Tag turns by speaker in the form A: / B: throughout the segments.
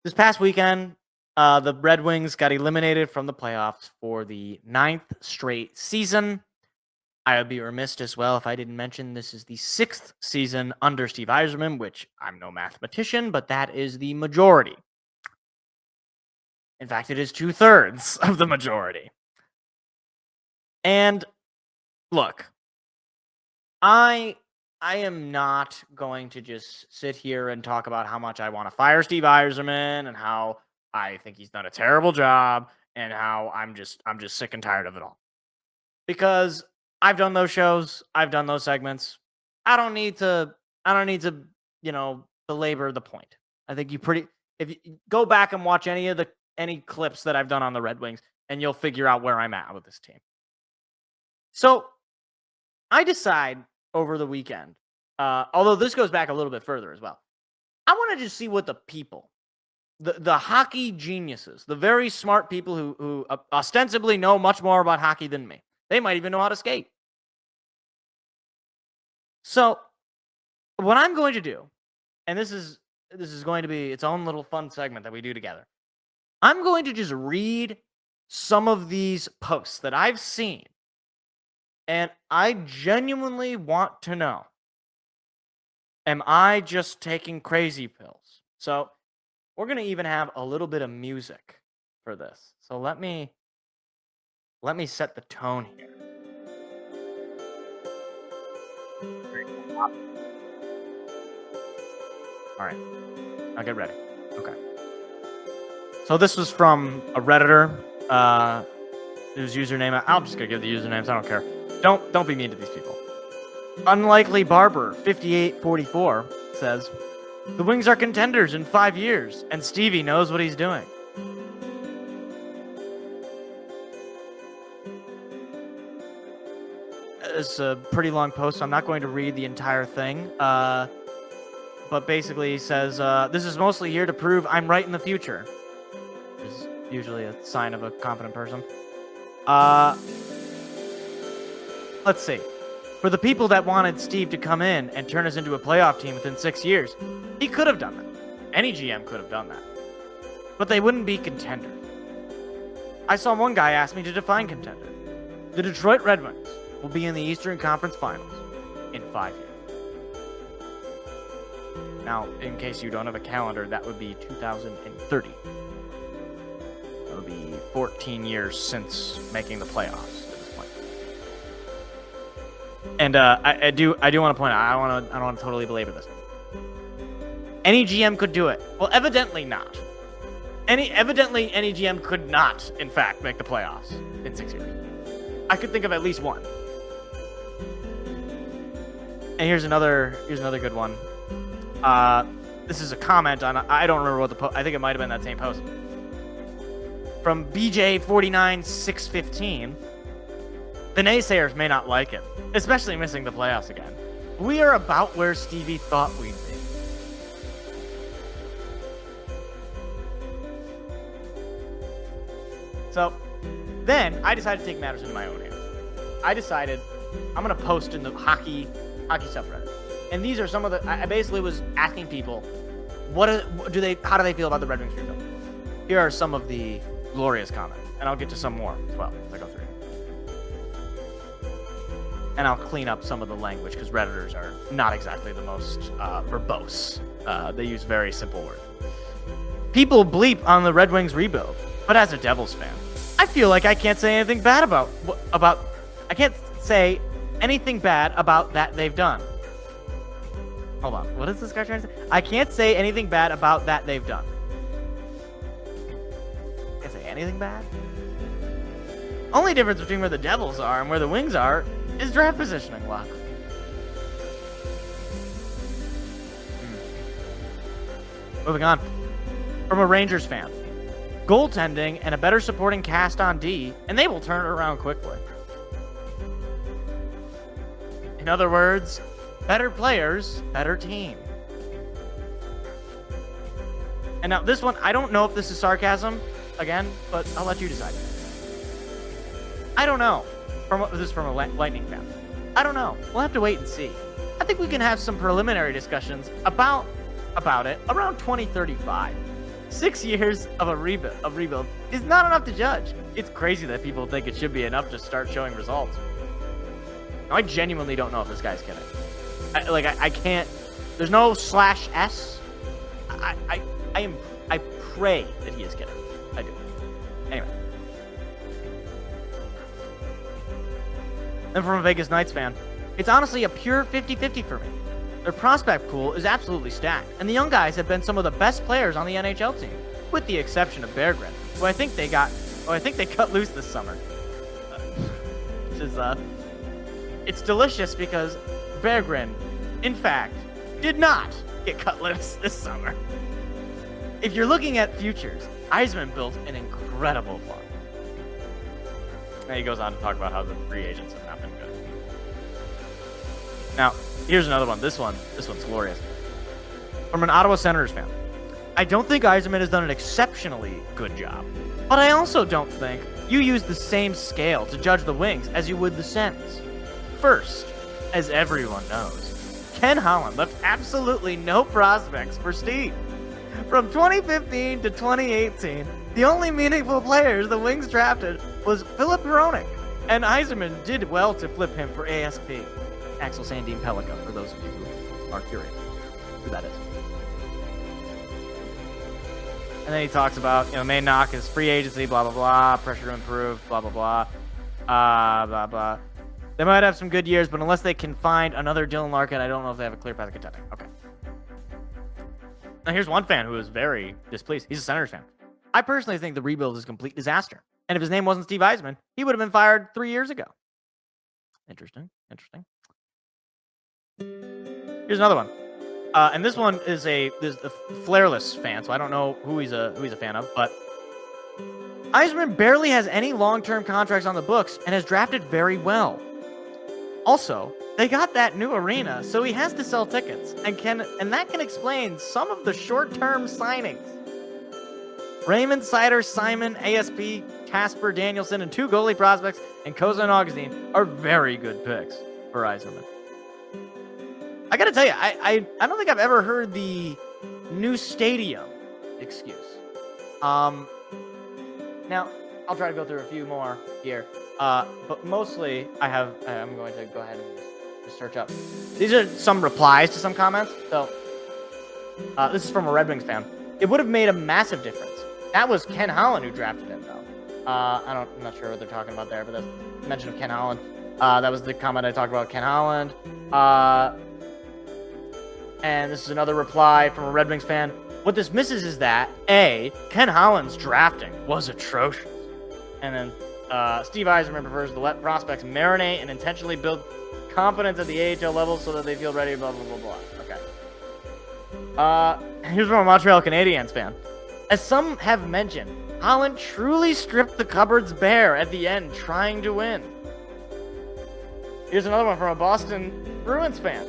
A: This past weekend, the Red Wings got eliminated from the playoffs for the ninth straight season. I would be remiss as well if I didn't mention this is the sixth season under Steve Yzerman, which I'm no mathematician, but that is the majority. In fact, it is 2/3 of the majority. And look, I am not going to just sit here and talk about how much I want to fire Steve Yzerman and how I think he's done a terrible job and how I'm just sick and tired of it all. Because I've done those shows, I've done those segments. I don't need to belabor the point. I think if you go back and watch any clips that I've done on the Red Wings and you'll figure out where I'm at with this team. So, I decide over the weekend, although this goes back a little bit further as well. I want to just see what the people, the hockey geniuses, the very smart people who ostensibly know much more about hockey than me. They might even know how to skate. So, what I'm going to do, and this is going to be its own little fun segment that we do together. I'm going to just read some of these posts that I've seen, and I genuinely want to know, am I just taking crazy pills? So, we're going to even have a little bit of music for this. So let me set the tone here. All right. Now get ready. Okay. So this was from a Redditor. His username. I'm just going to give the usernames. I don't care. Don't be mean to these people. Unlikely Barber 5844 says, "The Wings are contenders in 5 years, and Stevie knows what he's doing." It's a pretty long post, so I'm not going to read the entire thing. But basically he says, "This is mostly here to prove I'm right in the future." Which is usually a sign of a confident person. Let's see. "For the people that wanted Steve to come in and turn us into a playoff team within 6 years, he could have done that. Any GM could have done that. But they wouldn't be contenders. I saw one guy ask me to define contender. The Detroit Red Wings will be in the Eastern Conference Finals in 5 years." Now, in case you don't have a calendar, that would be 2030. That would be 14 years since making the playoffs. And I do want to point out, I don't want to totally belabor this. Any GM could do it. Well, evidently not. Evidently any GM could not, in fact, make the playoffs in 6 years. I could think of at least one. And here's another good one. This is a comment on, I don't remember what the post, I think it might have been that same post. From BJ49615. "The naysayers may not like it, especially missing the playoffs again. We are about where Stevie thought we'd be." So, then I decided to take matters into my own hands. I decided I'm going to post in the hockey subreddit. And these are some of the, I basically was asking people, how do they feel about the Red Wings rebuild? Here are some of the glorious comments, and I'll get to some more as well as I go through. And I'll clean up some of the language because Redditors are not exactly the most verbose. They use very simple words. "People bleep on the Red Wings rebuild, but as a Devils fan, I feel like I can't say anything bad about that they've done." Hold on. What is this guy trying to say? "I can't say anything bad about that they've done." Can't say anything bad? Only difference between where the Devils are and where the Wings are is draft positioning luck. Moving on. From a Rangers fan. "Goaltending and a better supporting cast on D, and they will turn it around quickly." In other words, better players, better team. And now this one, I don't know if this is sarcasm, again, but I'll let you decide. "I don't know." This is from a Lightning fan. "I don't know. We'll have to wait and see. I think we can have some preliminary discussions about it around 2035. 6 years of a rebuild is not enough to judge. It's crazy that people think it should be enough to start showing results. I genuinely don't know if this guy's kidding. I can't. There's no /s. I pray that he is kidding. I do. Anyway. And from a Vegas Knights fan, it's honestly a pure 50-50 for me. Their prospect pool is absolutely stacked, and the young guys have been some of the best players on the NHL team, with the exception of Berggren, who I think they cut loose this summer. Which is it's delicious because Berggren, in fact, did not get cut loose this summer. If you're looking at futures, Yzerman built an incredible farm. And he goes on to talk about how the free agents have not been good. Now, here's another one. This one's glorious. From an Ottawa Senators fan. I don't think Yzerman has done an exceptionally good job, but I also don't think you use the same scale to judge the Wings as you would the Sens. First, as everyone knows, Ken Holland left absolutely no prospects for Steve. From 2015 to 2018, the only meaningful players the Wings drafted was Philip Hronek, and Yzerman did well to flip him for ASP. Axel Sandin Pellica, for those of you who are curious who that is. And then he talks about, main knock is free agency, blah, blah, blah, pressure to improve, blah, blah, blah, blah, blah. They might have some good years, but unless they can find another Dylan Larkin, I don't know if they have a clear path to contending. Okay. Now here's one fan who is very displeased. He's a Senators fan. I personally think the rebuild is a complete disaster. And if his name wasn't Steve Yzerman, he would have been fired 3 years ago. Interesting. Here's another one. And this one is a Flareless fan, so I don't know who he's a fan of, but Yzerman barely has any long-term contracts on the books and has drafted very well. Also, they got that new arena, so he has to sell tickets, and that can explain some of the short-term signings. Raymond, Sider, Simon, ASP, Casper, Danielson, and 2 goalie prospects, and Koza and Augustine are very good picks for Yzerman. I gotta tell you, I don't think I've ever heard the new stadium excuse. Now, I'll try to go through a few more here. But mostly, I'm going to go ahead and just search up. These are some replies to some comments. So, this is from a Red Wings fan. It would have made a massive difference. That was Ken Holland who drafted him, though. I'm not sure what they're talking about there, but that's mention of Ken Holland. That was the comment I talked about, Ken Holland. And this is another reply from a Red Wings fan. What this misses is that, A, Ken Holland's drafting was atrocious. And then Steve Yzerman prefers to let prospects marinate and intentionally build confidence at the AHL level so that they feel ready, blah, blah, blah, blah. Okay. Here's from a Montreal Canadiens fan. As some have mentioned, Holland truly stripped the cupboards bare at the end trying to win. Here's another one from a Boston Bruins fan.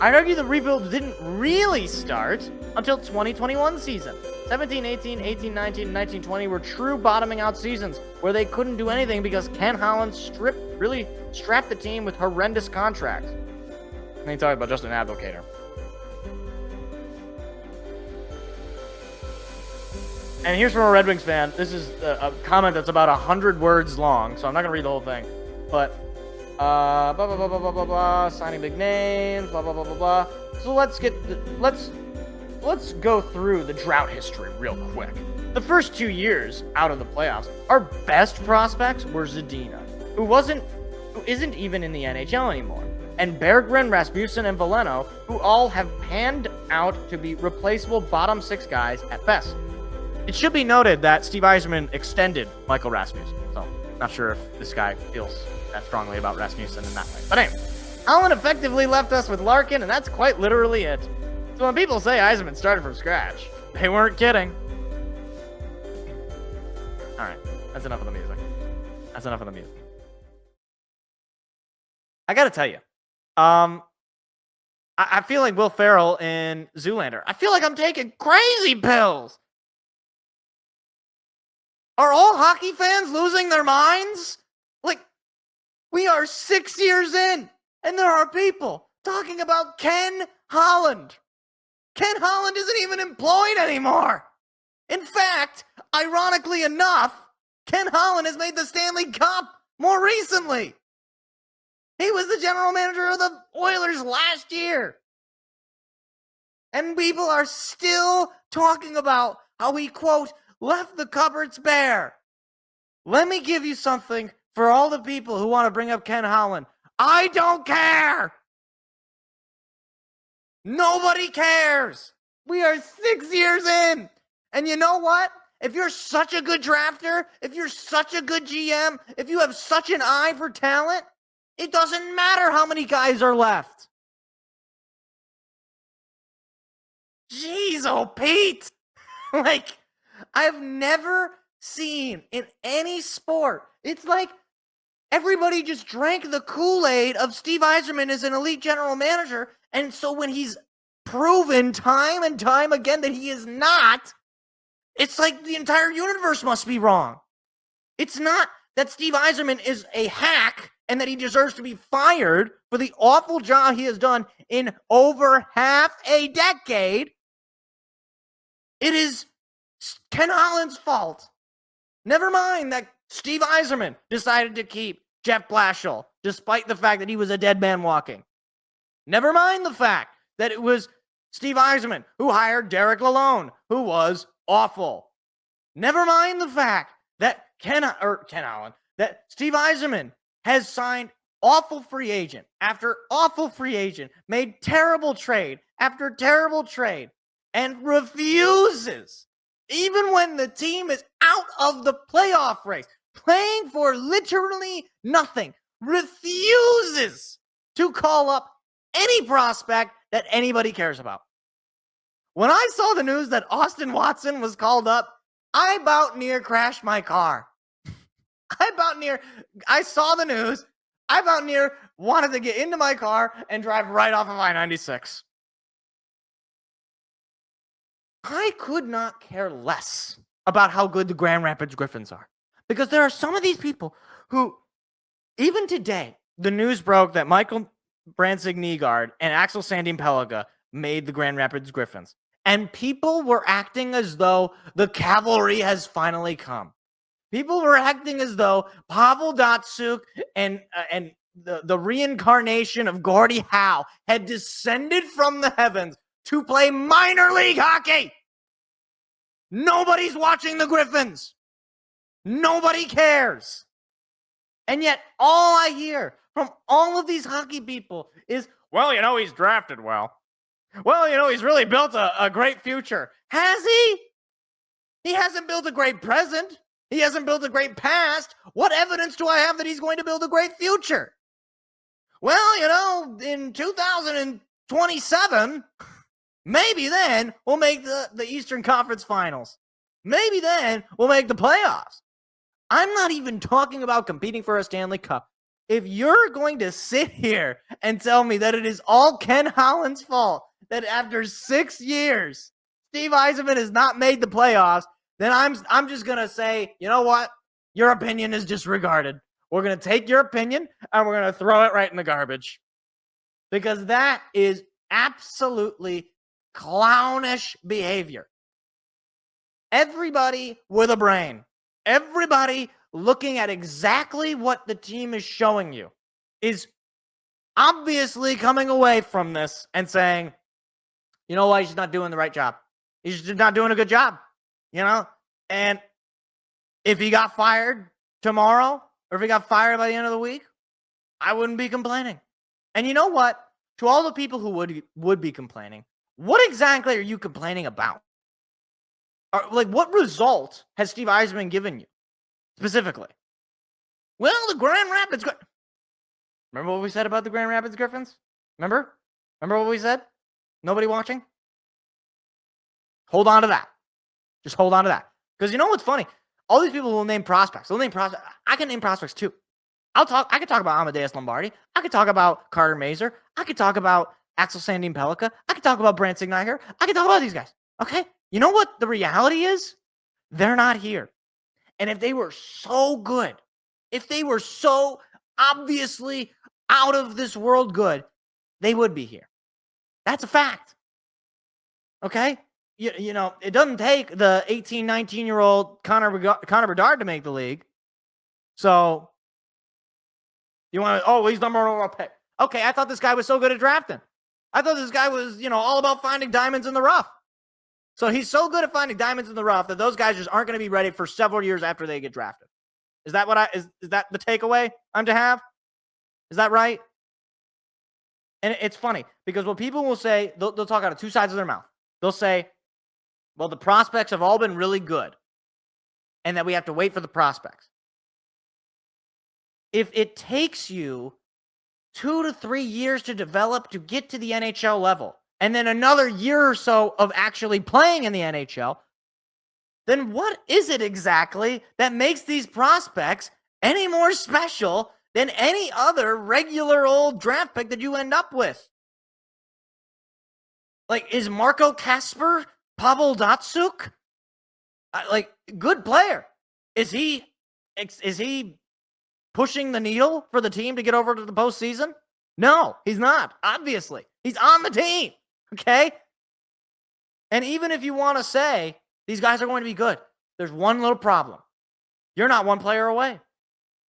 A: I'd argue the rebuild didn't really start until 2021 season. 17-18, 18-19, and 19-20 were true bottoming out seasons where they couldn't do anything because Ken Holland really strapped the team with horrendous contracts. And he talked about just an advocator. And here's from a Red Wings fan. This is a comment that's about 100 words long, so I'm not going to read the whole thing. But blah blah blah blah blah blah blah, signing big names, blah blah blah blah blah. So let's go through the drought history real quick. The first 2 years out of the playoffs, our best prospects were Zadina, who isn't even in the NHL anymore, and Berggren, Rasmussen, and Veleno, who all have panned out to be replaceable bottom 6 guys at best. It should be noted that Steve Yzerman extended Michael Rasmussen, so not sure if this guy feels that strongly about Rasmussen in that way. But anyway, Holland effectively left us with Larkin, and that's quite literally it. So when people say Yzerman started from scratch, they weren't kidding. Alright, that's enough of the music. I gotta tell you, I feel like Will Ferrell in Zoolander. I feel like I'm taking crazy pills. Are all hockey fans losing their minds? Like, we are 6 years in, and there are people talking about Ken Holland. Ken Holland isn't even employed anymore. In fact, ironically enough, Ken Holland has made the Stanley Cup more recently. He was the general manager of the Oilers last year. And people are still talking about how he, quote, left the cupboards bare. Let me give you something for all the people who want to bring up Ken Holland. I don't care. Nobody cares. We are 6 years in. And you know what? If you're such a good drafter, if you're such a good GM, if you have such an eye for talent, it doesn't matter how many guys are left. Jeez, oh, Pete. Like, I've never seen in any sport. It's like everybody just drank the Kool-Aid of Steve Yzerman as an elite general manager. And so when he's proven time and time again that he is not, it's like the entire universe must be wrong. It's not that Steve Yzerman is a hack and that he deserves to be fired for the awful job he has done in over half a decade. It is Ken Holland's fault. Never mind that Steve Yzerman decided to keep Jeff Blashill, despite the fact that he was a dead man walking. Never mind the fact that it was Steve Yzerman who hired Derek Lalonde, who was awful. Never mind the fact that that Steve Yzerman has signed awful free agent after awful free agent, made terrible trade after terrible trade, and refuses, even when the team is out of the playoff race, playing for literally nothing, refuses to call up any prospect that anybody cares about. When I saw the news that Austin Watson was called up, I about near crashed my car. I saw the news. I about near wanted to get into my car and drive right off of I-96. I could not care less about how good the Grand Rapids Griffins are. Because there are some of these people who, even today, the news broke that Michael Brandsegg-Nygaard and Axel Sandin Pellikka made the Grand Rapids Griffins. And people were acting as though the cavalry has finally come. People were acting as though Pavel Datsyuk and the reincarnation of Gordie Howe had descended from the heavens to play minor league hockey. Nobody's watching the Griffins. Nobody cares. And yet all I hear from all of these hockey people is, well, you know, he's drafted well. Well, you know, he's really built a great future. Has he? He hasn't built a great present. He hasn't built a great past. What evidence do I have that he's going to build a great future? Well, you know, in 2027, maybe then we'll make the Eastern Conference Finals. Maybe then we'll make the playoffs. I'm not even talking about competing for a Stanley Cup. If you're going to sit here and tell me that it is all Ken Holland's fault, that after 6 years, Steve Yzerman has not made the playoffs, then I'm just going to say, you know what? Your opinion is disregarded. We're going to take your opinion and we're going to throw it right in the garbage. Because that is absolutely clownish behavior. Everybody with a brain, everybody looking at exactly what the team is showing you is obviously coming away from this and saying, you know what, he's not doing the right job. He's just not doing a good job, you know? And if he got fired tomorrow, or if he got fired by the end of the week, I wouldn't be complaining. And you know what? To all the people who would be complaining, what exactly are you complaining about? Like, what result has Steve Yzerman given you specifically? Well, the Grand Rapids. Remember what we said about the Grand Rapids Griffins? Remember what we said? Nobody watching? Hold on to that. Just hold on to that. Because you know what's funny? All these people will name prospects. They'll name prospects. I can name prospects too. I could talk about Amadeus Lombardi. I could talk about Carter Mazur. I could talk about Axel Sandin Pellikka. I could talk about Brandsegg-Nygaard. I could talk about these guys. Okay? You know what the reality is? They're not here. And if they were so good, if they were so obviously out of this world good, they would be here. That's a fact. Okay? you know, it doesn't take the 18, 19-year-old Connor Bedard to make the league. So you want to, oh, he's number one overall pick. Okay, I thought this guy was so good at drafting. I thought this guy was, you know, all about finding diamonds in the rough. So he's so good at finding diamonds in the rough that those guys just aren't going to be ready for several years after they get drafted. Is that what is that the takeaway I'm to have? Is that right? And it's funny because what people will say, they'll talk out of two sides of their mouth. They'll say, well, the prospects have all been really good and that we have to wait for the prospects. If it takes you 2 to 3 years to develop to get to the NHL level, and then another year or so of actually playing in the NHL, then what is it exactly that makes these prospects any more special than any other regular old draft pick that you end up with? Like, is Marco Kasper Pavel Datsyuk? Like, good player. Is he pushing the needle for the team to get over to the postseason? No, he's not, obviously. He's on the team, okay? And even if you want to say these guys are going to be good, there's one little problem. You're not one player away.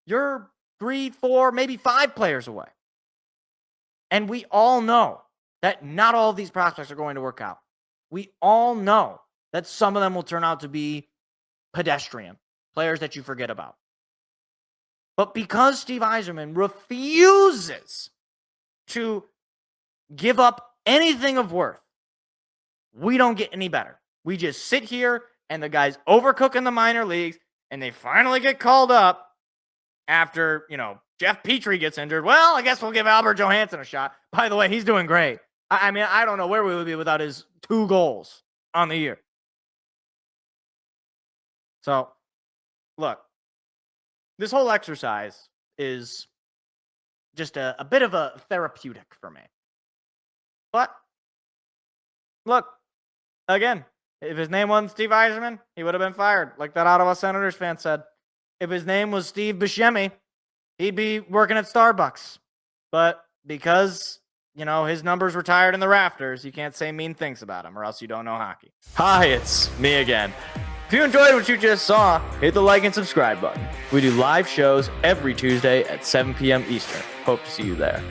A: You're 3, 4, maybe 5 players away. And we all know that not all of these prospects are going to work out. We all know that some of them will turn out to be pedestrian, players that you forget about. But because Steve Yzerman refuses to give up anything of worth, we don't get any better. We just sit here and the guys overcook in the minor leagues and they finally get called up after, you know, Jeff Petrie gets injured. Well, I guess we'll give Albert Johansson a shot. By the way, he's doing great. I mean, I don't know where we would be without his 2 goals on the year. So, look, this whole exercise is just a bit of a therapeutic for me. But, look, again, if his name wasn't Steve Yzerman, he would have been fired, like that Ottawa Senators fan said. If his name was Steve Buscemi, he'd be working at Starbucks. But because, you know, his numbers retired in the rafters, you can't say mean things about him or else you don't know hockey. Hi, it's me again. If you enjoyed what you just saw, hit the like and subscribe button. We do live shows every Tuesday at 7 p.m. Eastern. Hope to see you there.